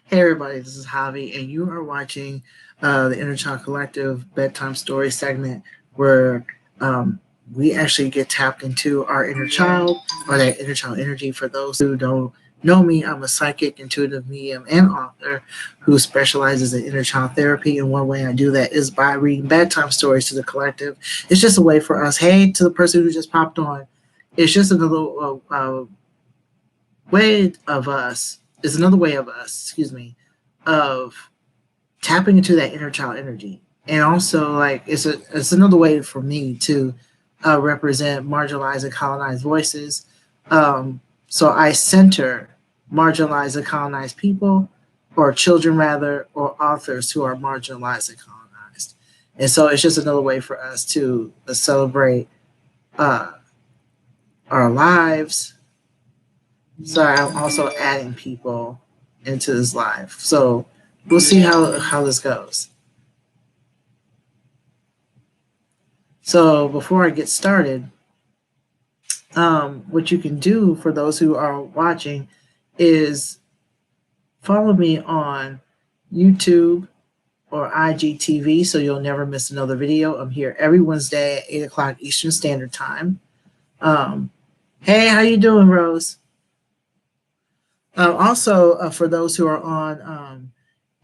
Hey everybody, this is Javi, and you are watching the Inner Child Collective Bedtime Story segment where we actually get tapped into our inner child or that inner child energy. For those who don't know me, I'm a psychic, intuitive medium, and author who specializes in inner child therapy. And one way I do that is by reading bedtime stories to the collective. It's just a way for us, hey, to the person who just popped on, it's just another way of us is another way of us, excuse me, of tapping into that inner child energy. And also like it's another way for me to represent marginalized and colonized voices. So I center marginalized and colonized people, or children rather, or authors who are marginalized and colonized. And so it's just another way for us to celebrate uh, our lives. So I'm also adding people into this live. So we'll see how this goes. So before I get started, what you can do for those who are watching is follow me on YouTube or IGTV so you'll never miss another video. I'm here every Wednesday at 8 o'clock Eastern Standard Time. Um, hey, how you doing, Rose? Also, for those who are on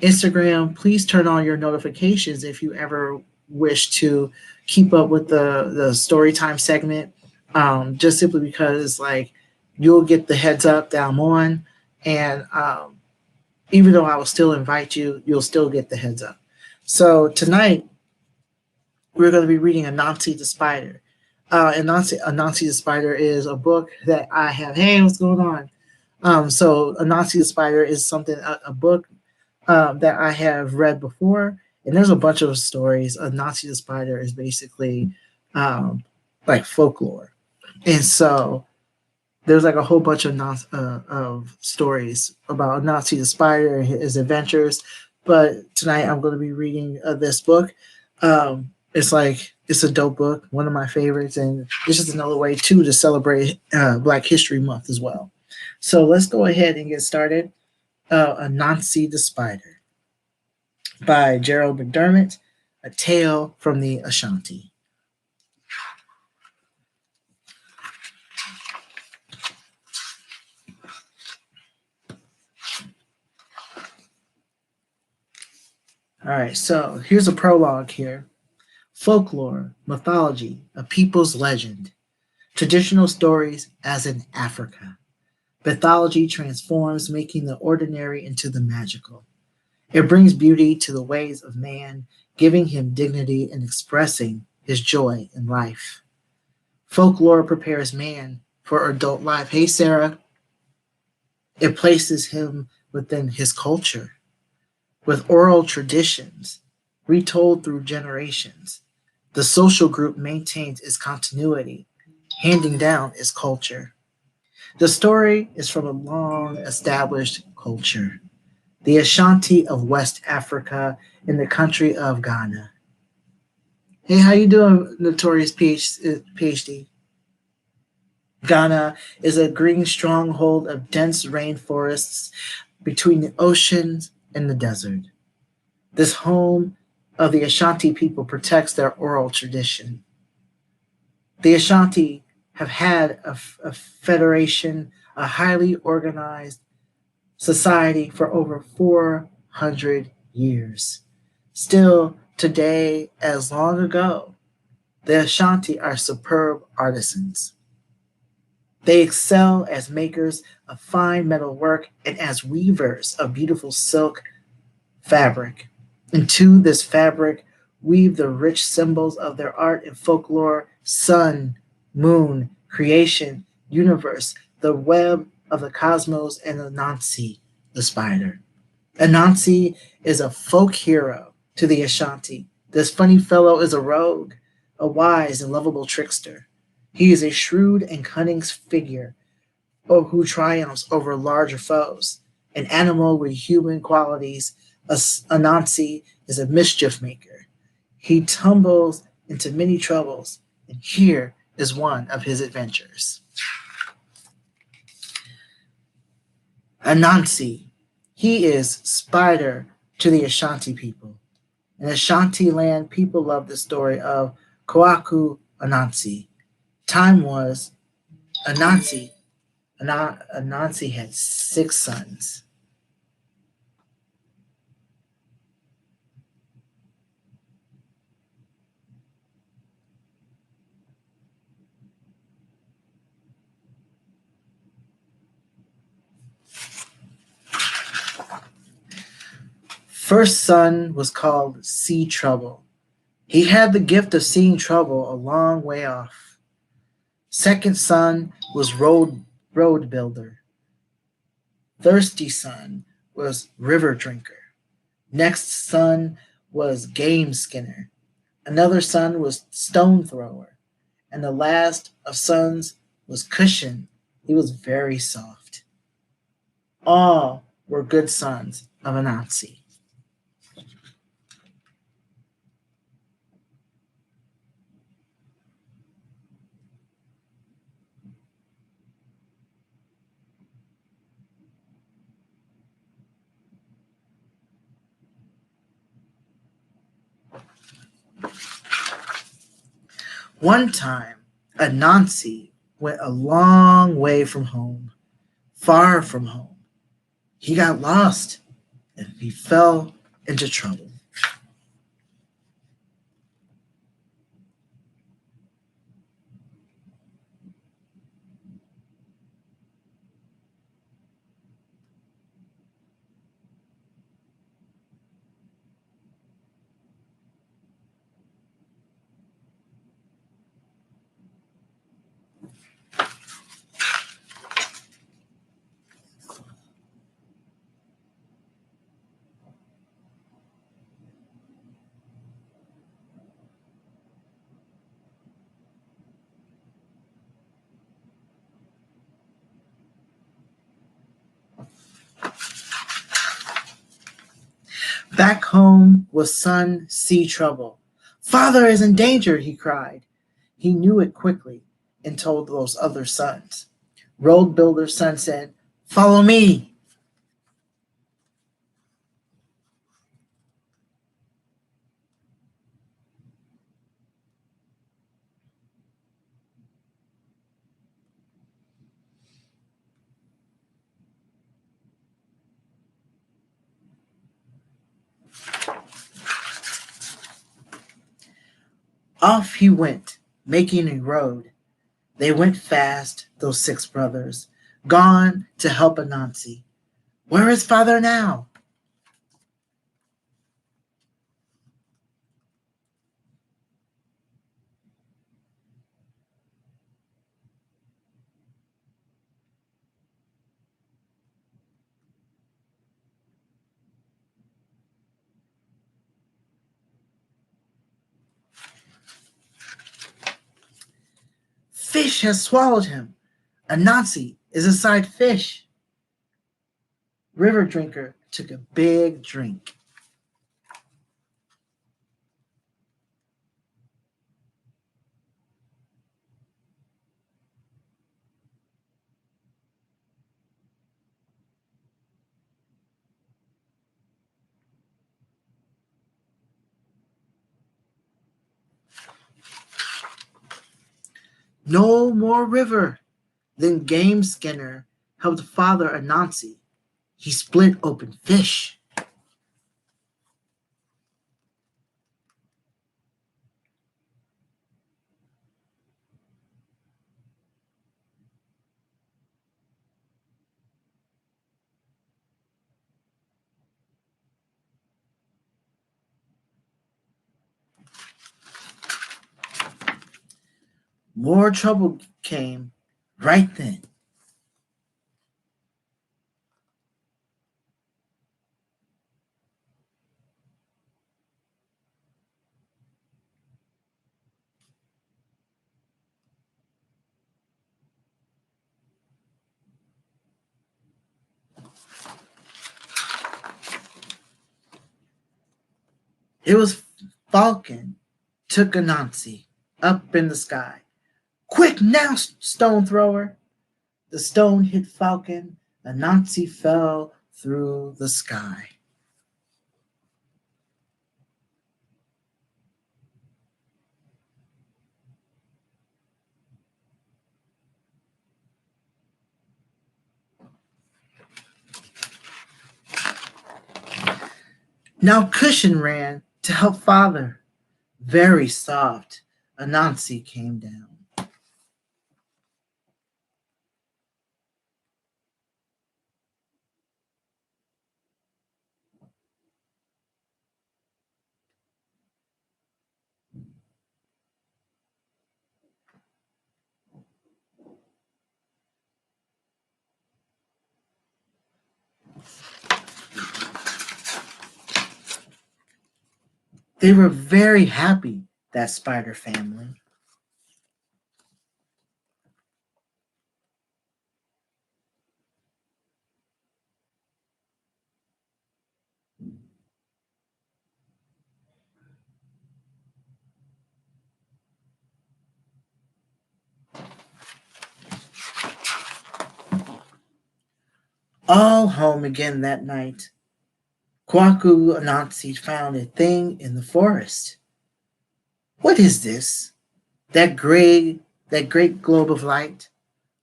Instagram, please turn on your notifications if you ever wish to keep up with the story time segment. Just simply because like you'll get the heads up that I'm on, and even though I will still invite you, you'll still get the heads up. So tonight we're going to be reading Anansi the Spider. Anansi the Spider is a book that I have. Hey, what's going on? So Anansi the Spider is a book that I have read before, and there's a bunch of stories. Anansi the Spider is basically like folklore, and so there's like a whole bunch of stories about Anansi the Spider and his adventures. But tonight I'm going to be reading this book. It's a dope book, one of my favorites, and it's just another way too to celebrate Black History Month as well. So let's go ahead and get started. Anansi the Spider by Gerald McDermott, a tale from the Ashanti. All right, so here's a prologue here. Folklore, mythology, a people's legend, traditional stories as in Africa. Mythology transforms, making the ordinary into the magical. It brings beauty to the ways of man, giving him dignity and expressing his joy in life. Folklore prepares man for adult life. Hey, Sarah. It places him within his culture, with oral traditions retold through generations. The social group maintains its continuity, handing down its culture. The story is from a long established culture, the Ashanti of West Africa in the country of Ghana. Hey, how you doing, Notorious PhD? Ghana is a green stronghold of dense rainforests between the oceans and the desert. This home of the Ashanti people protects their oral tradition. The Ashanti have had a federation, a highly organized society for over 400 years. Still, today, as long ago, the Ashanti are superb artisans. They excel as makers of fine metal work and as weavers of beautiful silk fabric. Into this fabric weave the rich symbols of their art and folklore: sun, moon, creation, universe, the web of the cosmos, and Anansi, the spider. Anansi is a folk hero to the Ashanti. This funny fellow is a rogue, a wise and lovable trickster. He is a shrewd and cunning figure who triumphs over larger foes. An animal with human qualities, Anansi is a mischief maker. He tumbles into many troubles, and here is one of his adventures. Anansi. He is Spider to the Ashanti people. In Ashanti land, people love the story of Kwaku Anansi. Time was Anansi. Anansi had 6 sons. First son was called See Trouble. He had the gift of seeing trouble a long way off. Second son was Road Builder. Thirsty son was River Drinker. Next son was Game Skinner. Another son was Stone Thrower. And the last of sons was Cushion. He was very soft. All were good sons of Anansi. One time, Anansi went a long way from home, far from home. He got lost and he fell into trouble. Back home was son See Trouble. Father is in danger, he cried. He knew it quickly and told those other sons. Road Builder's son said, "Follow me." Off he went, making a road. They went fast, those 6 brothers, gone to help Anansi. Where is father now? Fish has swallowed him. Anansi is a side fish. River Drinker took a big drink. No more river. Then Game Skinner helped Father Anansi. He split open fish. More trouble came right then. It was Falcon took Anansi up in the sky. Quick now, stone thrower! The stone hit Falcon. Anansi fell through the sky. Now Cushion ran to help father. Very soft, Anansi came down. They were very happy, that spider family. All home again that night, Kwaku Anansi found a thing in the forest. What is this? That great globe of light?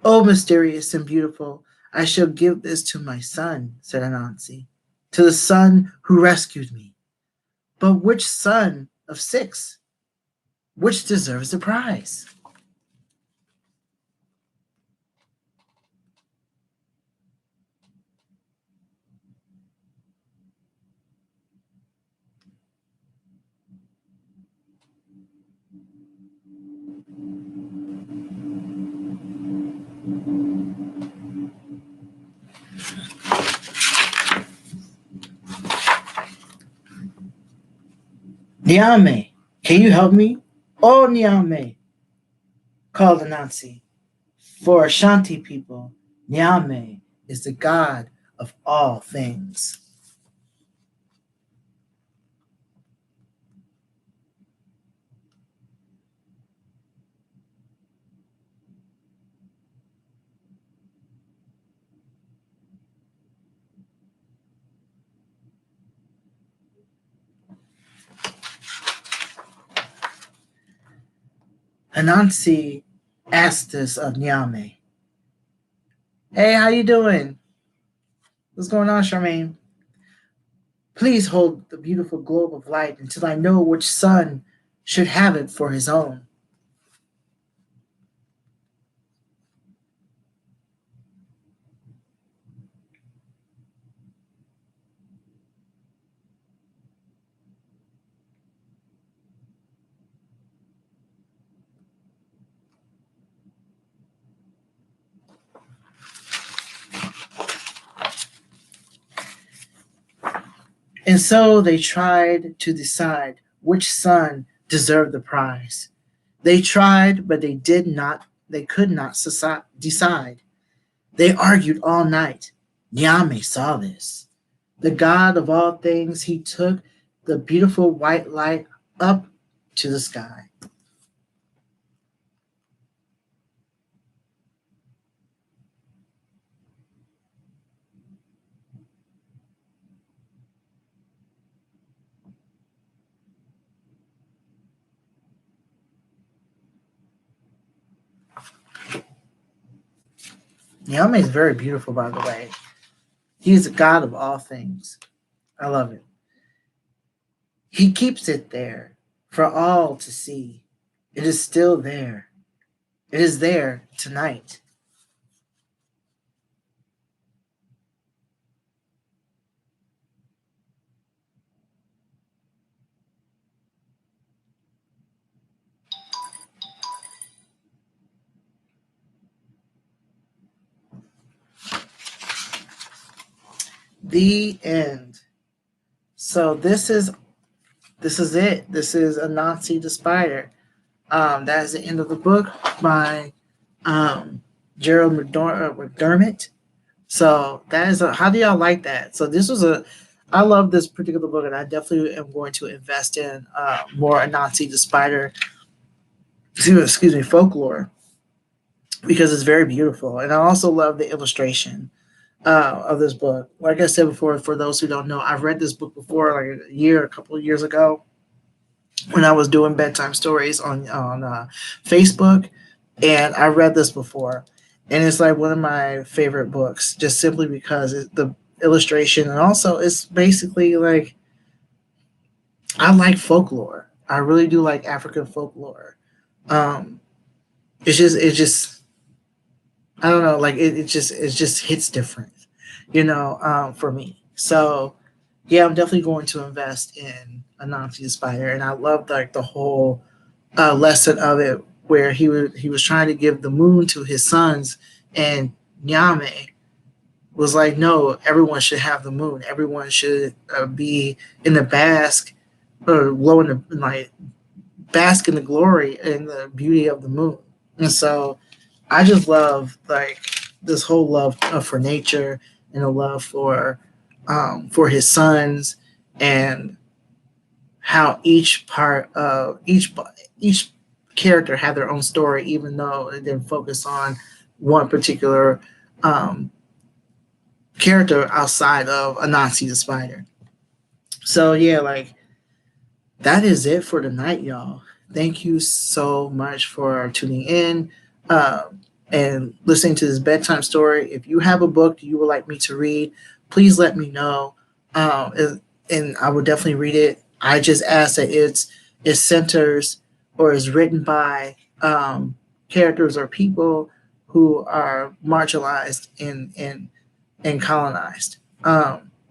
Oh, mysterious and beautiful, I shall give this to my son, said Anansi, to the son who rescued me. But which son of 6? Which deserves the prize? Niame, can you help me? Oh, Niame, called Anansi. For Ashanti people, Niame is the god of all things. Anansi asked this of Niame. Hey, how you doing? What's going on, Charmaine? Please hold the beautiful globe of light until I know which son should have it for his own. And so they tried to decide which son deserved the prize. They tried, but they could not decide. They argued all night. Nyame saw this. The God of all things, he took the beautiful white light up to the sky. Nyame is very beautiful, by the way. He is the God of all things. I love it. He keeps it there for all to see. It is still there. It is there tonight. The end. So this is it. This is Anansi the Spider. That is the end of the book by Gerald McDermott. So that is how do y'all like that? So this was I love this particular book, and I definitely am going to invest in more Anansi the Spider, excuse me, folklore, because it's very beautiful, and I also love the illustration. of this book. Like I said before, for those who don't know, I've read this book before, like a couple of years ago, when I was doing bedtime stories on Facebook, and I read this before, and it's like one of my favorite books, just simply because the illustration, and also it's basically like I like folklore. I really do like African folklore. Um, it just I don't know, like it just hits different, for me. So yeah, I'm definitely going to invest in Anansi the Spider, and I love like the whole lesson of it, where he was trying to give the moon to his sons, and Nyame was like, no, everyone should have the moon. Everyone should be in the bask, or low in the like bask in the glory and the beauty of the moon. And so I just love like this whole love for nature, and a love for his sons, and how each part of each character had their own story, even though it didn't focus on one particular um, character outside of Anansi the Spider. So yeah, like that is it for tonight, y'all. Thank you so much for tuning in uh, and listening to this bedtime story. If you have a book you would like me to read, please let me know, and I will definitely read it. I just ask that it centers or is written by characters or people who are marginalized and colonized,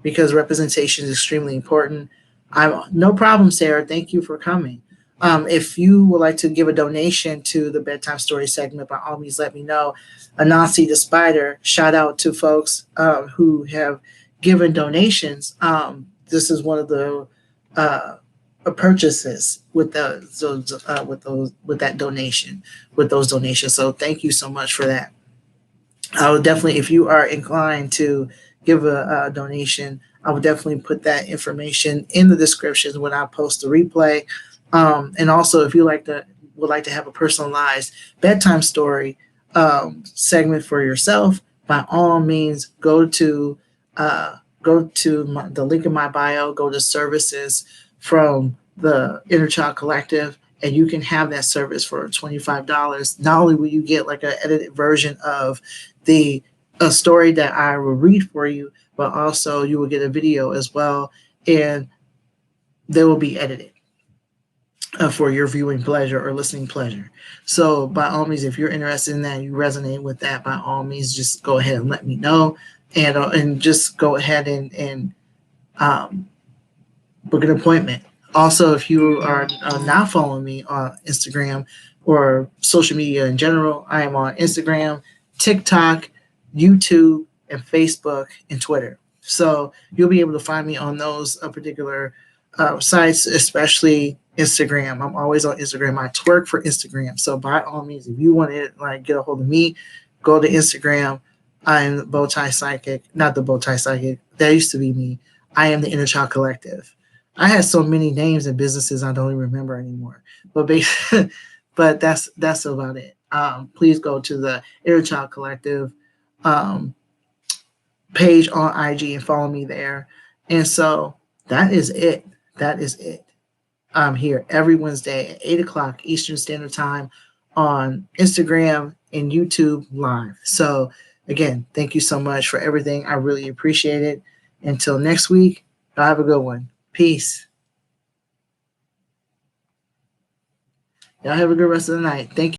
because representation is extremely important. I'm no problem, Sarah. Thank you for coming. If you would like to give a donation to the bedtime story segment, by all means, let me know. Anansi the Spider. Shout out to folks who have given donations. This is one of the uh, purchases with that donation, with those donations. So thank you so much for that. I would definitely, if you are inclined to give a donation, I would definitely put that information in the description when I post the replay. And also, if you would like to have a personalized bedtime story segment for yourself, by all means, go to the link in my bio, go to services from the Inner Child Collective, and you can have that service for $25. Not only will you get like an edited version of the a story that I will read for you, but also you will get a video as well, and they will be edited for your viewing pleasure or listening pleasure. So by all means, if you're interested in that, you resonate with that, by all means, just go ahead and let me know, and just go ahead and um, book an appointment. Also, if you are not following me on Instagram or social media in general, I am on Instagram, TikTok, YouTube, and Facebook and Twitter. So you'll be able to find me on those particular sites, especially Instagram. I'm always on Instagram. I twerk for Instagram. So by all means, if you want to like get a hold of me, go to Instagram. I am the Bowtie Psychic, not the Bowtie Psychic. That used to be me. I am the Inner Child Collective. I had so many names and businesses I don't even remember anymore. But but that's about it. Please go to the Inner Child Collective um, page on IG and follow me there. And so that is it. That is it. I'm here every Wednesday at 8 o'clock Eastern Standard Time on Instagram and YouTube live. So again, thank you so much for everything. I really appreciate it. Until next week, have a good one. Peace. Y'all have a good rest of the night. Thank you.